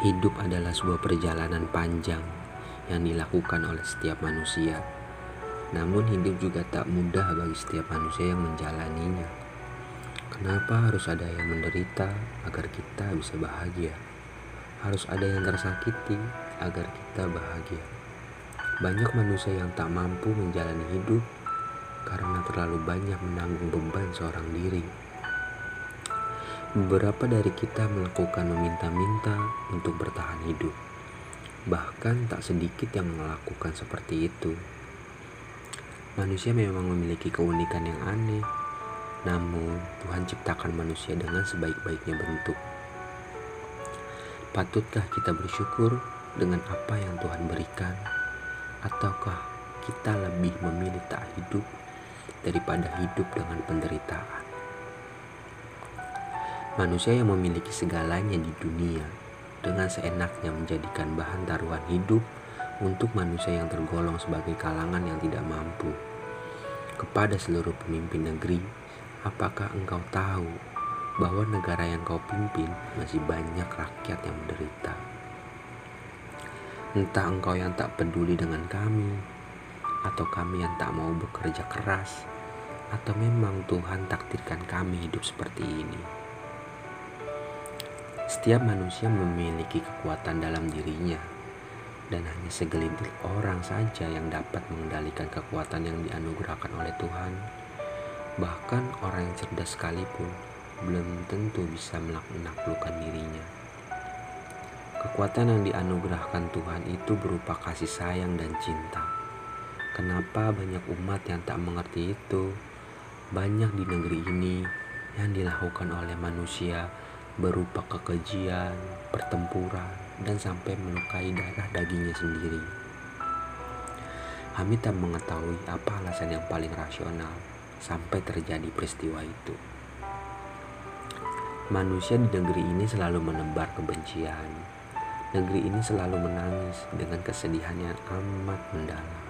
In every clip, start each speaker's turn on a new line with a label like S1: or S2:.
S1: Hidup adalah sebuah perjalanan panjang yang dilakukan oleh setiap manusia. Namun hidup juga tak mudah bagi setiap manusia yang menjalaninya. Kenapa harus ada yang menderita agar kita bisa bahagia? Harus ada yang tersakiti agar kita bahagia. Banyak manusia yang tak mampu menjalani hidup karena terlalu banyak menanggung beban seorang diri. Beberapa dari kita melakukan meminta-minta untuk bertahan hidup. Bahkan tak sedikit yang melakukan seperti itu. Manusia memang memiliki keunikan yang aneh, namun Tuhan ciptakan manusia dengan sebaik-baiknya bentuk. Patutkah kita bersyukur dengan apa yang Tuhan berikan? Ataukah kita lebih memilih tak hidup daripada hidup dengan penderitaan? Manusia yang memiliki segalanya di dunia dengan seenaknya menjadikan bahan taruhan hidup untuk manusia yang tergolong sebagai kalangan yang tidak mampu. Kepada seluruh pemimpin negeri, apakah engkau tahu bahwa negara yang kau pimpin masih banyak rakyat yang menderita? Entah engkau yang tak peduli dengan kami, atau kami yang tak mau bekerja keras, atau memang Tuhan takdirkan kami hidup seperti ini. Setiap manusia memiliki kekuatan dalam dirinya, dan hanya segelintir orang saja yang dapat mengendalikan kekuatan yang dianugerahkan oleh Tuhan. Bahkan orang yang cerdas sekalipun belum tentu bisa menaklukkan dirinya. Kekuatan yang dianugerahkan Tuhan itu berupa kasih sayang dan cinta. Kenapa banyak umat yang tak mengerti itu? Banyak di negeri ini yang dilakukan oleh manusia berupa kekejian, pertempuran, dan sampai melukai darah dagingnya sendiri. Kami tak mengetahui apa alasan yang paling rasional sampai terjadi peristiwa itu. Manusia di negeri ini selalu menebar kebencian. Negeri ini selalu menangis dengan kesedihan yang amat mendalam.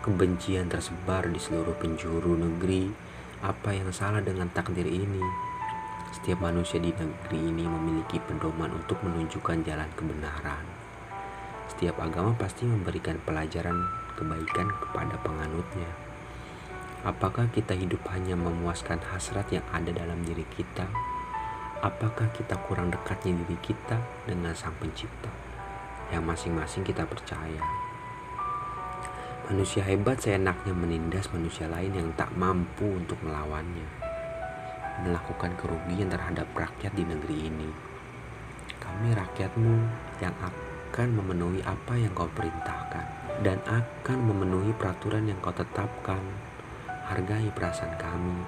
S1: Kebencian tersebar di seluruh penjuru negeri. Apa yang salah dengan takdir ini? Setiap manusia di negeri ini memiliki pedoman untuk menunjukkan jalan kebenaran. Setiap agama pasti memberikan pelajaran kebaikan kepada penganutnya. Apakah kita hidup hanya memuaskan hasrat yang ada dalam diri kita? Apakah kita kurang dekatnya diri kita dengan Sang Pencipta yang masing-masing kita percaya? Manusia hebat seenaknya menindas manusia lain yang tak mampu untuk melawannya, melakukan kerugian terhadap rakyat di negeri ini. Kami rakyatmu yang akan memenuhi apa yang kau perintahkan dan akan memenuhi peraturan yang kau tetapkan. Hargai perasaan kami.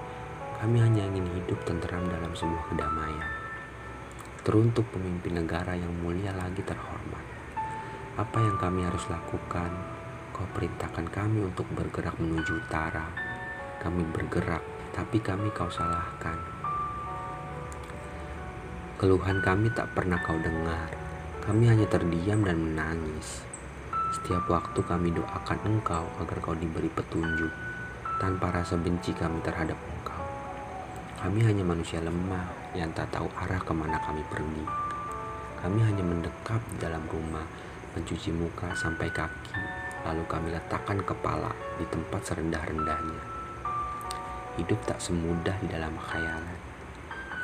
S1: Kami hanya ingin hidup tenteram dalam sebuah kedamaian. Teruntuk pemimpin negara yang mulia lagi terhormat, apa yang kami harus lakukan? Kau perintahkan kami untuk bergerak menuju utara. Kami bergerak, tapi kami kau salahkan. Keluhan kami tak pernah kau dengar. Kami hanya terdiam dan menangis. Setiap waktu kami doakan engkau agar kau diberi petunjuk. Tanpa rasa benci kami terhadap engkau. Kami hanya manusia lemah yang tak tahu arah kemana kami pergi. Kami hanya mendekap di dalam rumah, mencuci muka sampai kaki, lalu kami letakkan kepala di tempat serendah-rendahnya. Hidup tak semudah di dalam khayalan.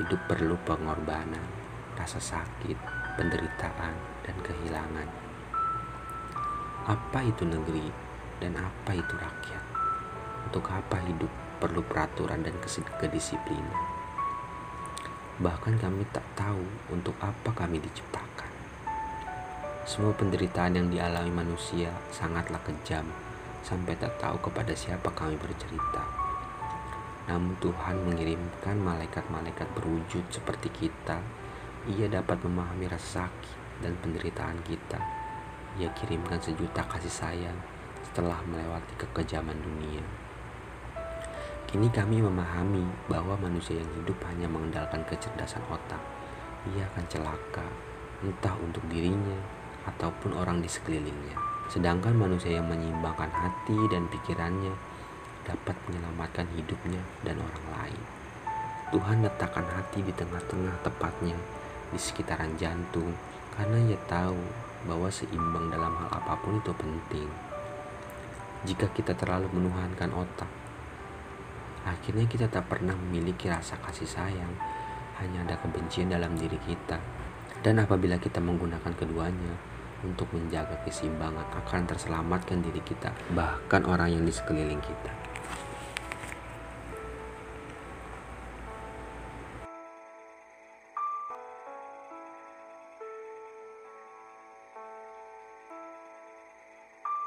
S1: Hidup perlu pengorbanan, rasa sakit, penderitaan, dan kehilangan. Apa itu negeri dan apa itu rakyat? Untuk apa hidup perlu peraturan dan kedisiplinan? Bahkan kami tak tahu untuk apa kami diciptakan. Semua penderitaan yang dialami manusia sangatlah kejam, sampai tak tahu kepada siapa kami bercerita. Namun Tuhan mengirimkan malaikat-malaikat berwujud seperti kita. Ia dapat memahami rasa sakit dan penderitaan kita. Ia kirimkan sejuta kasih sayang setelah melewati kekejaman dunia. Kini kami memahami bahwa manusia yang hidup hanya mengandalkan kecerdasan otak. Ia akan celaka, entah untuk dirinya ataupun orang di sekelilingnya. Sedangkan manusia yang menyeimbangkan hati dan pikirannya dapat menyelamatkan hidupnya dan orang lain. Tuhan letakkan hati di tengah-tengah tepatnya di sekitaran jantung, karena ia tahu bahwa seimbang dalam hal apapun itu penting. Jika kita terlalu menuhankan otak, akhirnya kita tak pernah memiliki rasa kasih sayang, hanya ada kebencian dalam diri kita. Dan apabila kita menggunakan keduanya untuk menjaga keseimbangan, akan terselamatkan diri kita, bahkan orang yang di sekeliling kita.